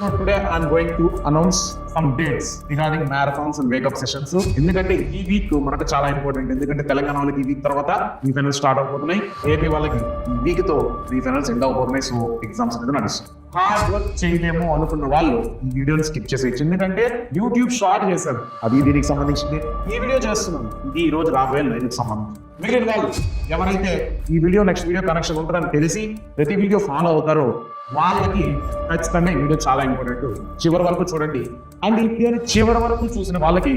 So today I'm going to announce some dates regarding marathons and wake up sessions. ఎందుకంటే ఈ week మనకు చాలా important. ఎందుకంటే తెలంగాణ వాళ్ళకి ఈ వీక్ తర్వాత ప్రీ ఫైనల్స్ స్టార్ట్ అవబోతున్నాయి. ఏపీ వాళ్ళకి ఈ వీక్ తో ప్రీ ఫైనల్స్ ఎండ్ అవబోతున్నాయి. సో ఎగ్జామ్స్ అనేది నడుస్తుంది. హార్డ్ వర్క్ చేయలేము అనుకున్న వాళ్ళు ఈ వీడియోని స్కిప్ చేసేయచ్చు. ఎందుకంటే యూట్యూబ్ షార్ట్ చేశారు, అది దీనికి సంబంధించింది. ఈ వీడియో చేస్తున్నాను, ఇది ఈ రోజు రాబోయే లైవ్కి సంబంధించి. మిగిలిన వాళ్ళు ఎవరైతే ఈ వీడియో నెక్స్ట్ వీడియో కనెక్షన్ ఉంటుందని తెలిసి ప్రతి వీడియో ఫాలో అవుతారో వాళ్ళకి ఖచ్చితంగా ఈ వీడియో చాలా ఇంపార్టెంట్. చివరి వరకు చూడండి. అండ్ ఈ వీడియోని చివరి వరకు చూసిన వాళ్ళకి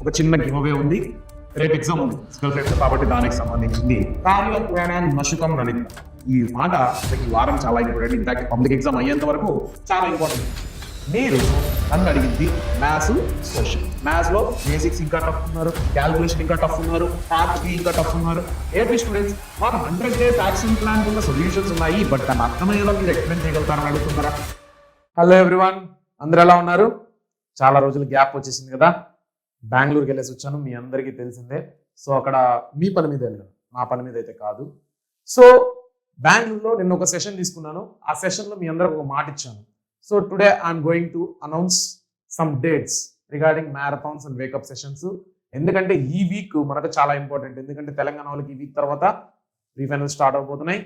ఒక చిన్న గివ్ అవే ఉంది. రేపు ఎగ్జామ్ ఉంది కాబట్టి దానికి సంబంధించింది కార్యప్రాణాన్ని మశుకం అని ఈ మాట ఈ వారం చాలా ఇంపార్టెంట్. ఇన్ఫాక్ట్ పబ్లిక్ ఎగ్జామ్ అయ్యేంత వరకు చాలా ఇంపార్టెంట్. మీరు నన్ను అడిగింది మ్యాథ్స్, సోషల్. మ్యాథ్స్ లో బేసిక్స్ ఇంకా టఫ్ ఉన్నారు, క్యాల్కులేషన్ ఇంకా టఫ్ ఉన్నారు, పార్ట్ బి ఇంకా టఫ్ ఉన్నారు. ఏపీ స్టూడెంట్స్ మాకు 100 days యాక్షన్ ప్లాన్ ఉన్న సొల్యూషన్స్ ఉన్నాయి, బట్ దాన్ని అర్థమయ్యేలా మీరు ఎక్స్ప్లెయిన్ చేయగలుగుతారని అడుగుతున్నారా? హలో ఎవ్రీవన్, అందరు ఎలా ఉన్నారు? చాలా రోజులు గ్యాప్ వచ్చేసింది కదా. బెంగళూరుకి వెళ్ళేసి వచ్చాను, మీ అందరికీ తెలిసిందే. సో అక్కడ మీ పని మీద వెళ్ళాను, నా పని మీద అయితే కాదు. సో బెంగళూరులో నేను ఒక సెషన్ తీసుకున్నాను. ఆ సెషన్లో మీ అందరికి ఒక మాట ఇచ్చాను. So today I'm going to announce some dates regarding marathons and wake up sessions. ఎందుకంటే ఈ వీక్ మనకు చాలా ఇంపార్టెంట్. ఎందుకంటే తెలంగాణ వాళ్ళకి ఈ వీక్ తర్వాత ప్రీ ఫైనల్స్ స్టార్ట్ అవబోతున్నాయి.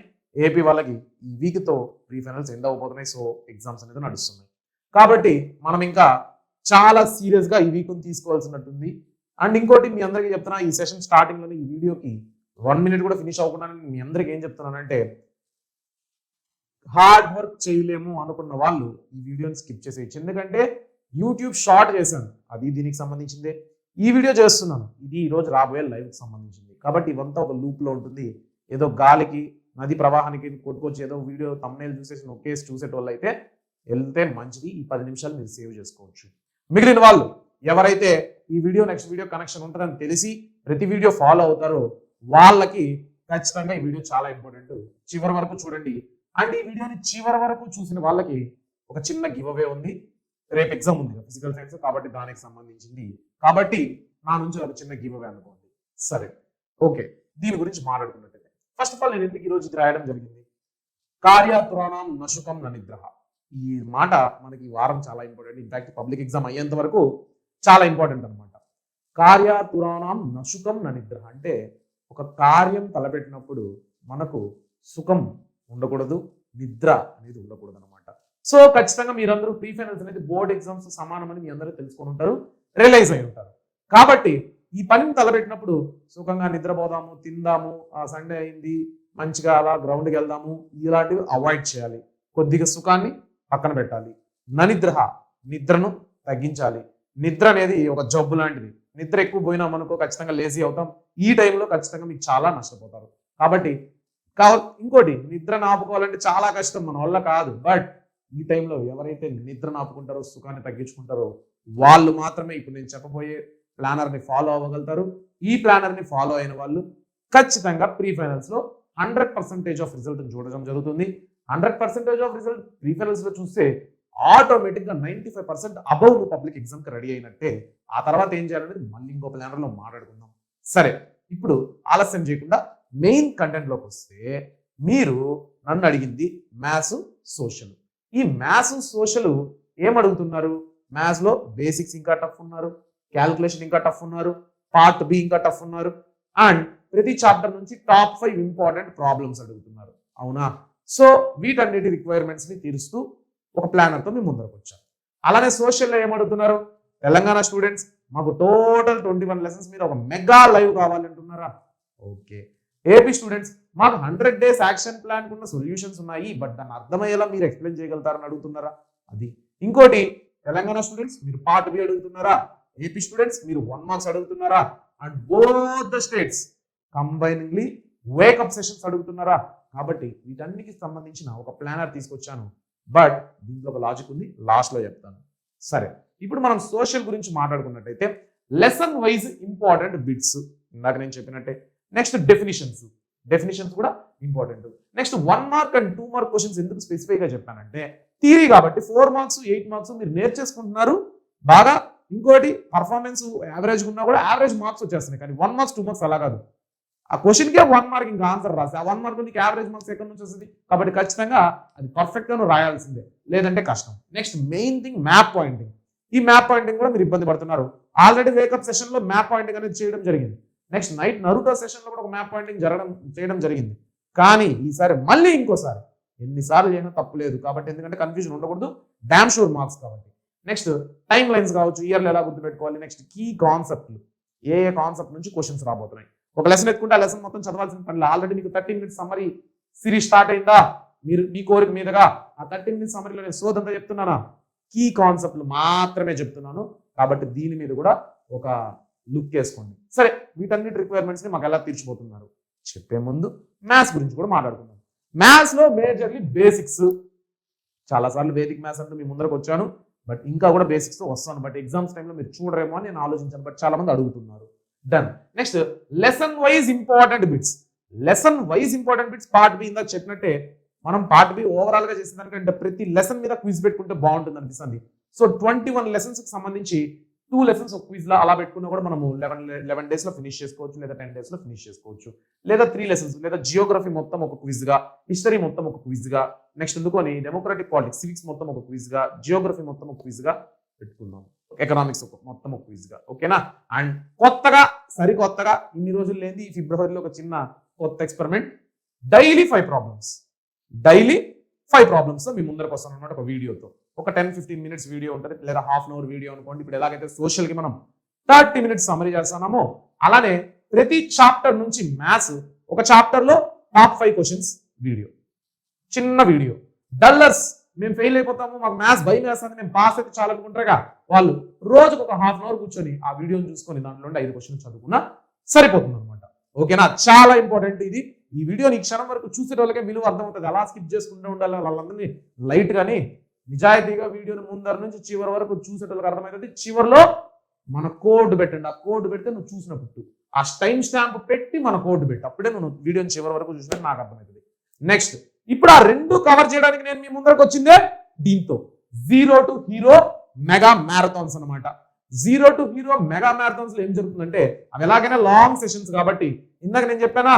ఏపీ వాళ్ళకి ఈ వీక్తో ప్రీ ఫైనల్స్ ఎండ్ అవబోతున్నాయి. సో ఎగ్జామ్స్ అనేది నడుస్తున్నాయి. కాబట్టి మనం ఇంకా చాలా సీరియస్గా ఈ వీక్ తీసుకోవాల్సినట్టుంది. అండ్ ఇంకోటి మీ అందరికీ చెప్తున్నా, ఈ సెషన్ స్టార్టింగ్లోనే ఈ వీడియోకి 1 minute కూడా ఫినిష్ అవ్వకుండా మీ అందరికి ఏం చెప్తున్నానంటే, హార్డ్ వర్క్ చేయలేము అనుకున్న వాళ్ళు ఈ వీడియోని స్కిప్ చేసేయచ్చు. ఎందుకంటే యూట్యూబ్ షార్ట్ చేశాను, అది దీనికి సంబంధించిందే. ఈ వీడియో చేస్తున్నాను, ఇది ఈ రోజు రాబోయే లైవ్కి సంబంధించింది. కాబట్టి ఇవంతా ఒక లూప్లో ఉంటుంది. ఏదో గాలికి నది ప్రవాహానికి కొట్టుకొచ్చి ఏదో వీడియో తమ్నేల్ చూసేసి నొక్కేసి చూసేటోళ్ళు అయితే వెళ్తే మంచిది. ఈ 10 నిమిషాలు మీరు సేవ్ చేసుకోవచ్చు. మిగిలిన వాళ్ళు ఎవరైతే ఈ వీడియో నెక్స్ట్ వీడియో కనెక్షన్ ఉంటుందని తెలిసి ప్రతి వీడియో ఫాలో అవుతారో వాళ్ళకి ఖచ్చితంగా ఈ వీడియో చాలా ఇంపార్టెంట్. చివరి వరకు చూడండి. అంటే ఈ వీడియోని చివరి వరకు చూసిన వాళ్ళకి ఒక చిన్న గివ్ అవే ఉంది. రేపు ఎగ్జామ్ ఉంది ఫిజికల్ సైన్స్, కాబట్టి దానికి సంబంధించింది. కాబట్టి నా నుంచి ఒక చిన్న గివ్ అవే అనుకోండి. సరే, ఓకే. దీని గురించి మాట్లాడుకున్నట్టయితే ఫస్ట్ ఆఫ్ ఆల్ నేను ఎందుకు ఈరోజు ఇది రాయడం జరిగింది, కార్యాతురాణం నశుకం ననిద్రహ. ఈ మాట మనకి ఈ వారం చాలా ఇంపార్టెంట్. ఇన్ఫాక్ట్ పబ్లిక్ ఎగ్జామ్ అయ్యేంత వరకు చాలా ఇంపార్టెంట్ అనమాట. కార్యాతురాణం నశుకం ననిద్రహ అంటే ఒక కార్యం తలపెట్టినప్పుడు మనకు సుఖం ఉండకూడదు, నిద్ర అనేది ఉండకూడదు అనమాట. సో ఖచ్చితంగా మీరందరూ ప్రీ ఫైనల్స్ అనేది బోర్డ్ ఎగ్జామ్స్ సమానమని మీ అందరూ తెలుసుకొని ఉంటారు, రియలైజ్ అయి ఉంటారు. కాబట్టి ఈ పనిని తలపెట్టినప్పుడు సుఖంగా నిద్రపోదాము, తిందాము, సండే అయింది మంచిగా అలా గ్రౌండ్కి వెళ్దాము, ఇలాంటివి అవాయిడ్ చేయాలి. కొద్దిగా సుఖాన్ని పక్కన పెట్టాలి. ననిద్రహ, నిద్రను తగ్గించాలి. నిద్ర అనేది ఒక జబ్బు లాంటిది. నిద్ర ఎక్కువ పోయినాం అనుకో ఖచ్చితంగా లేజీ అవుతాం. ఈ టైంలో ఖచ్చితంగా మీకు చాలా నష్టపోతారు. కాబట్టి ఇంకోటి, నిద్రను ఆపుకోవాలంటే చాలా కష్టం, మన వల్ల కాదు. బట్ ఈ టైంలో ఎవరైతే నిద్రను ఆపుకుంటారో, సుఖాన్ని తగ్గించుకుంటారో వాళ్ళు మాత్రమే ఇప్పుడు నేను చెప్పబోయే ప్లానర్ని ఫాలో అవ్వగలుగుతారు. ఈ ప్లానర్ని ఫాలో అయిన వాళ్ళు ఖచ్చితంగా ప్రీ ఫైనల్స్లో 100% ఆఫ్ రిజల్ట్ చూడడం జరుగుతుంది. 100% ఆఫ్ రిజల్ట్ ప్రీ ఫైనల్స్లో చూస్తే ఆటోమేటిక్గా 95% అబౌవ్ పబ్లిక్ ఎగ్జామ్కి రెడీ అయినట్టే. ఆ తర్వాత ఏం చేయాలనేది మళ్ళీ ఇంకో ప్లానర్లో మాట్లాడుకుందాం. సరే, ఇప్పుడు ఆలస్యం చేయకుండా మెయిన్ కంటెంట్లోకి వస్తే, మీరు నన్ను అడిగింది మ్యాథ్స్, సోషల్. ఈ మ్యాథ్స్, సోషల్ ఏమడుగుతున్నారు? మ్యాథ్స్లో బేసిక్స్ ఇంకా టఫ్ ఉన్నారు, క్యాల్కులేషన్ ఇంకా టఫ్ ఉన్నారు, పార్ట్ బి ఇంకా టఫ్ ఉన్నారు, అండ్ ప్రతి చాప్టర్ నుంచి టాప్ 5 ఇంపార్టెంట్ ప్రాబ్లమ్స్ అడుగుతున్నారు. అవునా? సో వీటన్నిటి రిక్వైర్మెంట్స్ని తీరుస్తూ ఒక ప్లానర్తో మేము ముందరకు వచ్చాం. అలానే సోషల్లో ఏమడుగుతున్నారు? తెలంగాణ స్టూడెంట్స్ మాకు టోటల్ 21 లెసన్స్ మీద ఒక మెగా లైవ్ కావాలంటున్నారా? ఓకే. ఏపీ స్టూడెంట్స్ మాకు 100 days యాక్షన్ ప్లాన్ ఉన్న సొల్యూషన్స్ ఉన్నాయి, బట్ దాన్ని అర్థమయ్యేలా మీరు ఎక్స్ప్లెయిన్ చేయగలుగుతారని అడుగుతున్నారా? అది. ఇంకోటి, తెలంగాణ స్టూడెంట్స్ మీరు పార్ట్ బి అడుగుతున్నారా? ఏపీ స్టూడెంట్స్ మీరు 1 marks అడుగుతున్నారా? And both the states combiningly wake up sessions అడుగుతున్నారా? కాబట్టి వీటన్నిటికి సంబంధించిన ఒక ప్లానర్ తీసుకొచ్చాను. బట్ దీంట్లో ఒక లాజిక్ ఉంది, లాస్ట్లో చెప్తాను. సరే, ఇప్పుడు మనం సోషల్ గురించి మాట్లాడుకున్నట్టయితే లెసన్ వైజ్ ఇంపార్టెంట్ బిట్స్ ఇందాక నేను చెప్పినట్టే. నెక్స్ట్ డెఫినిషన్స్ కూడా important. Next 1 mark and 2 mark questions ఎందుకు స్పెసిఫైగా చెప్పానంటే, థియరీ కాబట్టి 4 marks 8 marks మీరు నేర్చేసుకుంటున్నారు బాగా. ఇంకోటి, పర్ఫార్మెన్స్ యావరేజ్ ఉన్నా కూడా యావరేజ్ మార్క్స్ వచ్చేస్తున్నాయి. కానీ 1 marks 2 marks అలా కాదు, ఆ క్వశ్చన్కే 1 మార్క్ ఇంకా ఆన్సర్ రాసి ఆ 1 మార్క్ నీకు యావరేజ్ మార్క్స్ ఎక్కడి నుంచి వస్తుంది. కాబట్టి ఖచ్చితంగా అది పర్ఫెక్ట్గా నువ్వు రాయాల్సిందే, లేదంటే కష్టం. Next main thing map pointing. ఈ మ్యాప్ పాయింటింగ్ కూడా మీరు ఇబ్బంది పడుతున్నారు. ఆల్రెడీ వేకప్ సెషన్ లో మ్యాప్ పాయింటింగ్ అనేది చేయడం జరిగింది. నెక్స్ట్ నైట్ నరుటో సెషన్ లో కూడా ఒక మ్యాప్ పాయింటింగ్ చేయడం జరిగింది. కానీ ఈసారి మళ్ళీ ఇంకోసారి ఎన్నిసార్లు చేయడం తప్పులేదు. కాబట్టి ఎందుకంటే కన్ఫ్యూజన్ ఉండకూడదు, డామ్ షూర్ మార్క్స్ కాబట్టి. నెక్స్ట్ టైమ్ లైన్స్ కావచ్చు, ఇయర్లు ఎలా గుర్తుపెట్టుకోవాలి. నెక్స్ట్ కీ కాన్సెప్ట్లు, ఏ కాన్సెప్ట్ నుంచి క్వశ్చన్స్ రాబోతున్నాయి. ఒక లెసన్ ఎత్తుకుంటే ఆ లెసన్ మొత్తం చదవాల్సిన పని. ఆల్రెడీ మీకు 30 మినిట్స్ సమ్మరీ సిరీస్ స్టార్ట్ అయిందా, మీరు మీ కోరిక మీదుగా ఆ 30 మినిట్స్ సమ్మరీలో నేను సోదంతా చెప్తున్నానా, కీ కాన్సెప్ట్లు మాత్రమే చెప్తున్నాను. కాబట్టి దీని మీద కూడా ఒక లుక్ వేసుకోండి. సరే, వీటన్నిటి రిక్వైర్మెంట్స్ ని మాకు ఎలా తీర్చిపోతున్నారు చెప్పే ముందు మ్యాథ్స్ గురించి కూడా మాట్లాడుకుందాం. మ్యాథ్స్ లో మేజర్లీ బేసిక్స్. చాలాసార్లు వేదిక మ్యాథ్స్ అంటూ మీ ముందరకు వచ్చాను, బట్ ఇంకా కూడా బేసిక్స్ వస్తాను. బట్ ఎగ్జామ్స్ టైంలో మీరు చూడరేమో అని నేను ఆలోచించాను, బట్ చాలా మంది అడుగుతున్నారు. Done. Next lesson wise important bits. Lesson wise important bits part B ఇందాక చెప్పినట్టే మనం పార్ట్ బి ఓవరాల్ గా చేసిన దానికంటే ప్రతి లెసన్ మీద క్విజ్ పెట్టుకుంటే బాగుంటుంది అనిపిస్తుంది. సో 21 లెసన్స్ కి సంబంధించి 2 లెసన్స్ ఒక క్విజ్ లా అలా పెట్టుకున్నా కూడా మనము 11 డేస్ లో ఫినిష్ చేసుకోవచ్చు, లేదా 10 డేస్ లో ఫినిష్ చేసుకోవచ్చు. లేదా 3 లెసన్స్, లేదా జియోగ్రఫీ మొత్తం ఒక క్విజ్ గా, హిస్టరీ మొత్తం ఒక క్విజ్ గా, నెక్స్ట్ ఎందుకొని డెమోక్రటిక్ పాలిటిక్స్, సివిక్స్ మొత్తం ఒక క్విజ్ గా, జియోగ్రఫీ మొత్తం ఒక క్విజ్ గా పెట్టుకుందాం, ఎకనామిక్స్ మొత్తం ఒక క్విజ్ గా. ఓకేనా? అండ్ కొత్తగా సరికొత్తగా ఇన్ని రోజులు లేని ఈ ఫిబ్రవరిలో ఒక చిన్న కొత్త experiment, daily 5 problems. Daily 5 problems మీ ముందరకు వస్తాను అన్నమాట. ఒక వీడియోతో ఒక 10-15 మినిట్స్ వీడియో ఉంటుంది, లేదా హాఫ్ అన్ అవర్ వీడియో అనుకోండి. ఇప్పుడు ఎలాగైతే సోషల్ కి మనం 30 మినిట్స్ సమరీ చేస్తున్నామో అలానే ప్రతి చాప్టర్ నుంచి మ్యాథ్స్ ఒక చాప్టర్ లో టాప్ 5 క్వశ్చన్స్ వీడియో, చిన్న వీడియో. డల్లర్స్, మేము ఫెయిల్ అయిపోతాము, మాకు మ్యాథ్స్ భయం వేస్తుంది, మేము పాస్ అయితే చాలనుకుంటారుగా, వాళ్ళు రోజుకు ఒక హాఫ్ అన్ అవర్ కూర్చొని ఆ వీడియోని చూసుకొని దాంట్లో 5 క్వశ్చన్స్ చదువుకున్నా సరిపోతుంది అనమాట. ఓకేనా? చాలా ఇంపార్టెంట్ ఇది. ఈ వీడియోని ఈ క్షణం వరకు చూసే వాళ్ళకే విలువ అర్థమవుతుంది. అలా స్కిప్ చేసుకుంటూ ఉండాలి, వాళ్ళందరినీ లైట్ గాని నిజాయితీగా వీడియోని ముందర నుంచి చివరి వరకు చూసేటోళ్ళకి అర్థమవుతుంది. చివరిలో మన కోడ్ పెట్టండి. ఆ కోడ్ పెడితే నువ్వు చూసినప్పుడు ఆ టైం స్టాంప్ పెట్టి మన కోడ్ పెట్టి అప్పుడే నువ్వు వీడియోని చివరి వరకు చూసినట్టు నాకు అర్థమవుతుంది. నెక్స్ట్, ఇప్పుడు ఆ 2 కవర్ చేయడానికి నేను మీ ముందరకు వచ్చిందే దీంతో, 0 to హీరో మెగా మ్యారథాన్స్ అనమాట. 0 to హీరో మెగా మ్యారథాన్స్ లో ఏం జరుగుతుందంటే అవి ఎలాగైనా లాంగ్ సెషన్స్ కాబట్టి, ఇందాక నేను చెప్పానా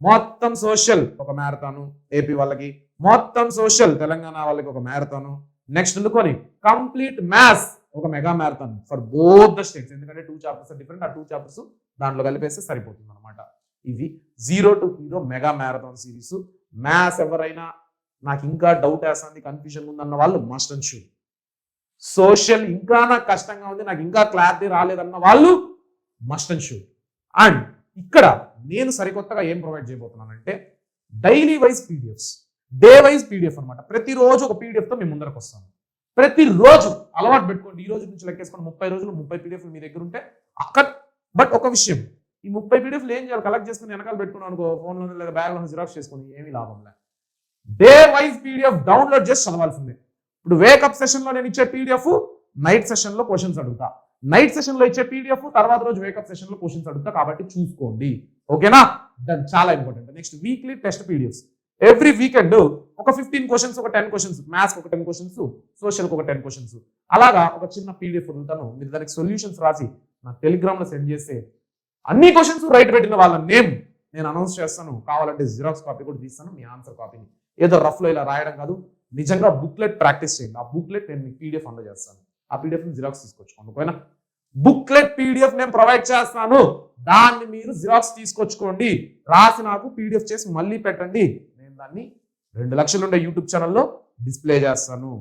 మొత్తం సోషల్ ఒక మ్యారథాను ఏపీ వాళ్ళకి, మొత్తం సోషల్ తెలంగాణ వాళ్ళకి ఒక మ్యారథాను, నెక్స్ట్ అనుకోని కంప్లీట్ మ్యాథ్స్ ఒక mega marathon for both the states. ఎందుకంటే 2 చాప్టర్స్ డిఫరెంట్, ఆ 2 చాప్టర్స్ దాంట్లో కలిపేస్తే సరిపోతుంది అనమాట. ఇవి 0 to hero mega marathon series. Maths ఎవరైనా నాకు ఇంకా డౌట్ వేస్తుంది, కన్ఫ్యూజన్ ఉందన్న వాళ్ళు మస్ట్ అండ్ షుడ్. సోషల్ ఇంకా నాకు కష్టంగా ఉంది, నాకు ఇంకా క్లారిటీ రాలేదన్న వాళ్ళు మస్ట్ అండ్ షుడ్. అండ్ ఇక్కడ నేను సరికొత్తగా ఏం ప్రొవైడ్ చేయబోతున్నానంటే daily wise PDFs, day wise PDF అనమాట. ప్రతిరోజు ఒక పీడిఎఫ్ తో మేము ముందరకు వస్తాను. ప్రతిరోజు అలవాటు పెట్టుకోండి. ఈ రోజు నుంచి లెక్కేసుకోండి, 30 రోజులు 30 పీడిఎఫ్లు మీ దగ్గర ఉంటే అక్కడ. బట్ ఒక విషయం, ఈ 30 పీడిఎఫ్లు ఏం చేయాలి, కలెక్ట్ చేసుకుని వెనకాల పెట్టుకున్నాను అనుకో, ఫోన్లో లేదా బ్యాగ్లో జిరాక్స్ చేసుకుని ఏమీ లాభం లేదు. డే వైజ్ పీడిఎఫ్ డౌన్లోడ్ చేసి చదవాల్సిందే. ఇప్పుడు వేకప్ సెషన్ లో నేను ఇచ్చే పీడిఎఫ్ నైట్ సెషన్ లో క్వశ్చన్స్ అడుగుతా, నైట్ సెషన్ లో ఇచ్చే పీడిఎఫ్ తర్వాత రోజు వేకప్ సెషన్ లో క్వశ్చన్స్ అడుగుతా. కాబట్టి చూసుకోండి. ఓకేనా? దట్ చాలా important. Next weekly test PDFs. Every weekend ఒక 15 క్వశ్చన్స్, ఒక 10 క్వశ్చన్స్, మ్యాథ్స్ ఒక 10 క్వశ్చన్స్, సోషల్ ఒక 10 క్వశ్చన్స్, అలాగా ఒక చిన్న పీడిఎఫ్ వదులుతాను. మీరు దానికి సొల్యూషన్స్ రాసి నా టెలిగ్రామ్ లో సెండ్ చేస్తే అన్ని క్వశ్చన్స్ రైట్ పెట్టిన వాళ్ళ నేమ్ నేను అనౌన్స్ చేస్తాను. కావాలంటే జిరాక్స్ కాపీ కూడా తీస్తాను, మీ ఆన్సర్ కాపీని. ఏదో రఫ్ లో ఇలా రాయడం కాదు, నిజంగా బుక్లెట్ ప్రాక్టీస్ చేయండి. ఆ బుక్లెట్ నేను మీకు పీడిఎఫ్ అందజేస్తాను. ఆ పీడిఎఫ్ జిరాక్స్ తీసుకొచ్చుకోండి. ఓకేనా? బుక్లెట్ పీడిఎఫ్ నేను ప్రొవైడ్ చేస్తాను, దాన్ని మీరు జిరాక్స్ తీసుకొచ్చుకోండి, రాసి నాకు పీడిఎఫ్ చేసి మళ్ళీ పెట్టండి. నేను దాన్ని 2 లక్షలు ఉండే యూట్యూబ్ ఛానల్లో డిస్ప్లే చేస్తాను.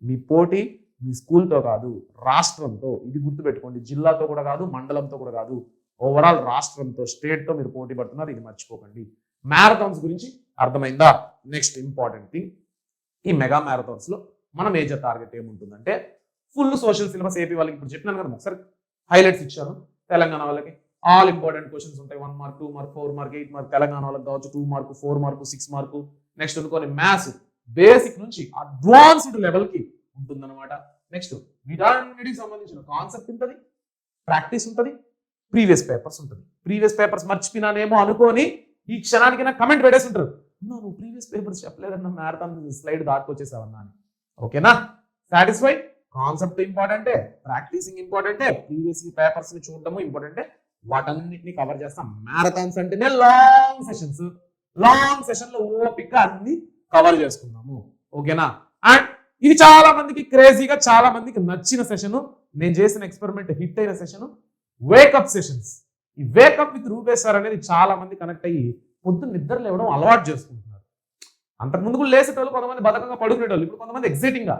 మీ పోటీ మీ స్కూల్తో కాదు, రాష్ట్రంతో. ఇది గుర్తుపెట్టుకోండి. జిల్లాతో కూడా కాదు, మండలంతో కూడా కాదు, ఓవరాల్ రాష్ట్రంతో, స్టేట్తో మీరు పోటీ పడుతున్నారు. ఇది మర్చిపోకండి. మ్యారథాన్స్ గురించి అర్థమైందా? నెక్స్ట్ ఇంపార్టెంట్ థింగ్, ఈ మెగా మ్యారథాన్స్ లో మన మేజర్ టార్గెట్ ఏముంటుందంటే ఫుల్ సోషల్ సిలబస్ ఏపీ వాళ్ళకి ఇప్పుడు చెప్పినాను కదా, ఒకసారి హైలైట్స్ ఇచ్చాను. తెలంగాణ వాళ్ళకి ఆల్ ఇంపార్టెంట్ క్వశ్చన్స్ ఉంటాయి. 1 mark, 2 mark, 4 mark, 8 mark. Telangana వాళ్ళకి కావచ్చు 2 మార్క్, 4 మార్క్, 6 మార్క్. నెక్స్ట్ అనుకోని మ్యాథ్స్ బేసిక్ నుంచి అడ్వాన్స్డ్ లెవెల్ కి ఉంటుందన్నమాట. నెక్స్ట్ వీటన్నిటికి సంబంధించిన కాన్సెప్ట్ ఉంటుంది, ప్రాక్టీస్ ఉంటుంది, ప్రీవియస్ పేపర్స్ ఉంటుంది. ప్రీవియస్ పేపర్స్ మర్చిపోయినానేమో అనుకోని ఈ క్షణానికి నాకు కమెంట్ పెట్టేసి ఉంటారు, నువ్వు ప్రీవియస్ పేపర్స్ చెప్పలేదన్నా, మ్యారథాన్ స్లైడ్ దాటుకొచ్చేసావన్నా అని. ఓకేనా? సాటిస్ఫై? కాన్సెప్ట్ ఇంపార్టెంటే, ప్రాక్టీసింగ్ ఇంపార్టెంటే, ప్రీవియస్ పేపర్స్ ని చూడడము ఇంపార్టెంటే, వాటన్నిటిని కవర్ చేస్తాం. మ్యారథాన్స్ అంటేనే లాంగ్ సెషన్స్, లాంగ్ సెషన్ లో ఓపిక అన్ని కవర్ చేసుకుందాము. ఓకేనా? అండ్ ఇది చాలా మందికి క్రేజీగా, చాలా మందికి నచ్చిన సెషన్, నేను చేసిన ఎక్స్పెరిమెంట్ హిట్ అయిన సెషన్ వేకప్ సెషన్స్. ఈ వేకప్ విత్ రూపేష్ సార్ అనేది చాలా మంది కనెక్ట్ అయ్యి పొద్దున్న నిద్ర లేవడం అలవాటు చేసుకుంటున్నారు. అంతకుముందు కూడా లేసేటోళ్ళు కొంతమంది బతకంగా పడుకునేటోళ్ళు, ఇప్పుడు కొంతమంది ఎగ్జైటింగ్గా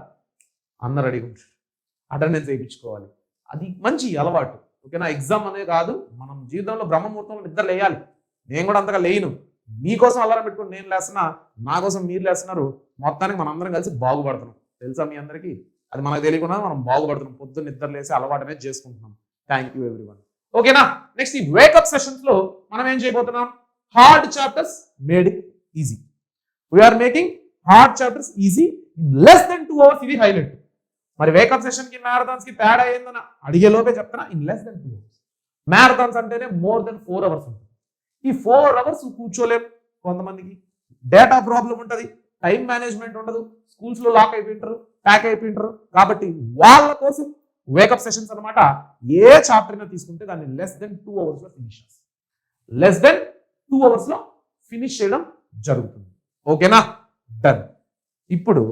అన్న రెడీగా ఉంటారు, అటెండెన్స్ వేయించుకోవాలి. అది మంచి అలవాటు. ఓకేనా? ఎగ్జామ్ అనే కాదు, మనం జీవితంలో బ్రహ్మముహూర్తంలో నిద్ర లేయాలి. నేను కూడా అంతగా లేను, మీకోసం అలారం పెట్టుకుని నేను లేస్తున్నా, నా కోసం మీరు లేస్తున్నారు, మొత్తానికి మనం అందరం కలిసి బాగుపడుతున్నాం. తెలుసా మీ అందరికీ? అది మనకు తెలియకుండా మనం బాగుపడుతున్నాం, పొద్దున్న నిద్ర లేసి అలవాటు అనేది చేసుకుంటున్నాం. Thank you everyone. ఓకేనా? నెక్స్ట్ ఈ వేకప్ సెషన్స్ లో మనం ఏం చేయబోతున్నాం? Hard chapters made it easy. We are making hard chapters easy in less than 2 hours. ఇది హైలైట్. మరి వేకప్ సెషన్ కి మ్యారథాన్స్ కి తేడా ఏందని అడిగే లోపే చెప్తానా, in less than 2 hours. Marathons అంటేనే మోర్ దెన్ 4 hours ఉంటుంది. ఈ 4 hours కూర్చోలేం. కొంతమందికి డేటా ప్రాబ్లం ఉంటుంది, టైం మేనేజ్మెంట్ ఉండదు, స్కూల్స్ లో లాక్ అయిపోయింటారు, ప్యాక్ అయిపోయింటారు. కాబట్టి వాళ్ళ కోసం వేకప్ సెషన్స్ అనమాట. ఏ చాప్టర్ అయినా తీసుకుంటే దాన్ని లెస్ దెన్ 2 hours లో ఫినిష్ చేస్తాం. లెస్ దెన్ 2 hours లో ఫినిష్ చేయడం జరుగుతుంది. ఓకేనా? డన్. ఇప్పుడు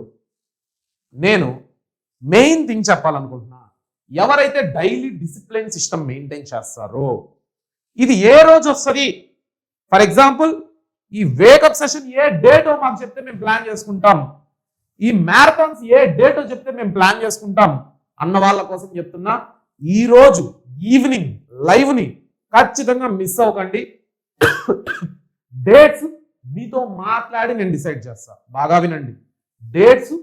నేను మెయిన్ థింగ్ చెప్పాలనుకుంటున్నా. ఎవరైతే డైలీ డిసిప్లిన్ సిస్టమ్ మెయింటైన్ చేస్తారో ఇది ఏ రోజు వస్తుంది? ఫర్ ఎగ్జాంపుల్ ఈ వేకప్ సెషన్ ఏ డేటో మాకు చెప్తే మేము ప్లాన్ చేసుకుంటాం, ఈ మ్యారథాన్స్ ఏ డేటో చెప్తే మేము ప్లాన్ చేసుకుంటాం అన్న వాళ్ళ కోసం చెప్తున్నా. ఈ రోజు ఈవినింగ్ లైవ్ ని ఖచ్చితంగా మిస్ అవ్వకండి. డేట్స్ మీతో మాట్లాడి నేను డిసైడ్ చేస్తా. బాగా వినండి. డేట్స్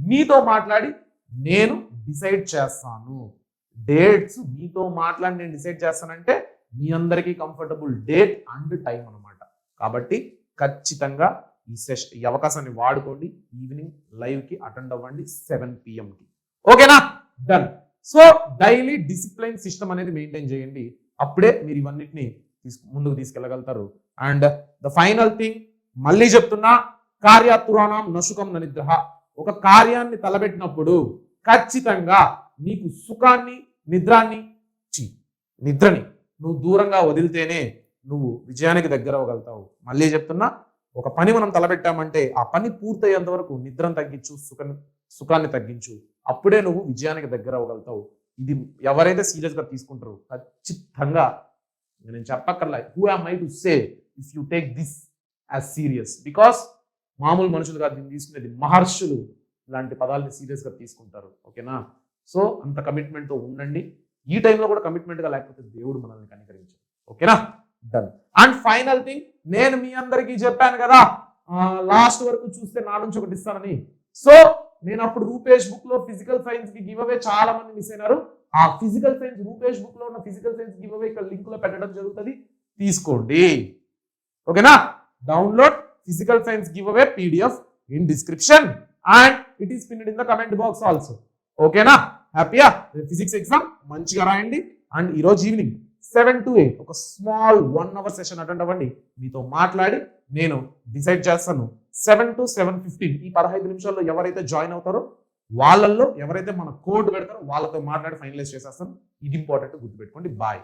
మీతో మాట్లాడి నేను డిసైడ్ చేస్తాను. డేట్స్ మీతో మాట్లాడి నేను డిసైడ్ చేస్తానంటే మీ అందరికీ కంఫర్టబుల్ డేట్ అండ్ టైం అనమాట. కాబట్టి ఖచ్చితంగా ఈ అవకాశాన్ని వాడుకోండి. ఈవినింగ్ లైవ్ కి అటెండ్ అవ్వండి 7 PM కి. ఓకేనా? Done. So daily discipline system అనేది మెయింటైన్ చేయండి. అప్పుడే మీరు ఇవన్నిటిని ముందుకు తీసుకెళ్ళగలుగుతారు. అండ్ ద ఫైనల్ థింగ్ మళ్ళీ చెప్తున్నా, కార్యాతురాణం నసుకం నిద్ర. ఒక కార్యాన్ని తలబెట్టినప్పుడు ఖచ్చితంగా నీకు సుఖాన్ని నిద్రని నువ్వు దూరంగా వదిలితేనే నువ్వు విజయానికి దగ్గర అవ్వగలుగుతావు. మళ్ళీ చెప్తున్నా, ఒక పని మనం తలబెట్టామంటే ఆ పని పూర్తయ్యేంత వరకు నిద్రను తగ్గించు, సుఖాన్ని తగ్గించు. అప్పుడే నువ్వు విజయానికి దగ్గర అవ్వగలుగుతావు. ఇది ఎవరైతే సీరియస్ గా తీసుకుంటారో ఖచ్చితంగా, నేను చెప్పక్కర్లా, who am I to say if you take this as serious. Because మామూలు మనుషులు కాదు దీన్ని తీసుకునేది, మహర్షులు ఇలాంటి పదాలని సీరియస్ గా తీసుకుంటారు. ఓకేనా? సో అంత కమిట్మెంట్ తో ఉండండి. ఈ టైంలో కూడా కమిట్మెంట్ గా లేకపోతే దేవుడు మనల్ని కనికరించాడు. ఓకేనా? డన్. అండ్ ఫైనల్ థింగ్, నేను మీ అందరికీ చెప్పాను కదా లాస్ట్ వరకు చూస్తే నా నుంచి ఒకటి ఇస్తానని. సో నేను అప్పుడు రూపేష్ బుక్ లో ఫిజికల్ సైన్స్ కి గివ్ అవే చాలా మంది మిస్ అయినారు. ఆ ఫిజికల్ సైన్స్ రూపేష్ బుక్ లో ఉన్న ఫిజికల్ సైన్స్ గివ్ అవే ఇక్కడ లింక్ లో పెట్టడం జరుగుతుంది, తీసుకోండి. ఓకేనా? Download physical science give away PDF in description and it is pinned in the comment box also. ఓకేనా? హ్యాపీయా? ఫిజిక్స్ ఎగ్జామ్ మంచిగా రాయండి. అండ్ ఈరోజు ఈవినింగ్ 7 to 8 ఒక స్మాల్ 1 hour సెషన్ అటెండ్ అవ్వండి. మీతో మాట్లాడి నేను డిసైడ్ చేస్తాను 7 to 7:15 ఈ 15 నిమిషాల్లో ఎవరైతే జాయిన్ అవుతారో వాళ్ళల్లో ఎవరైతే మన కోడ్ పెడతారో వాళ్ళతో మాట్లాడి ఫైనలైజ్ చేసేస్తాను. ఇది ఇంపార్టెంట్, గుర్తుపెట్టుకోండి. బాయ్.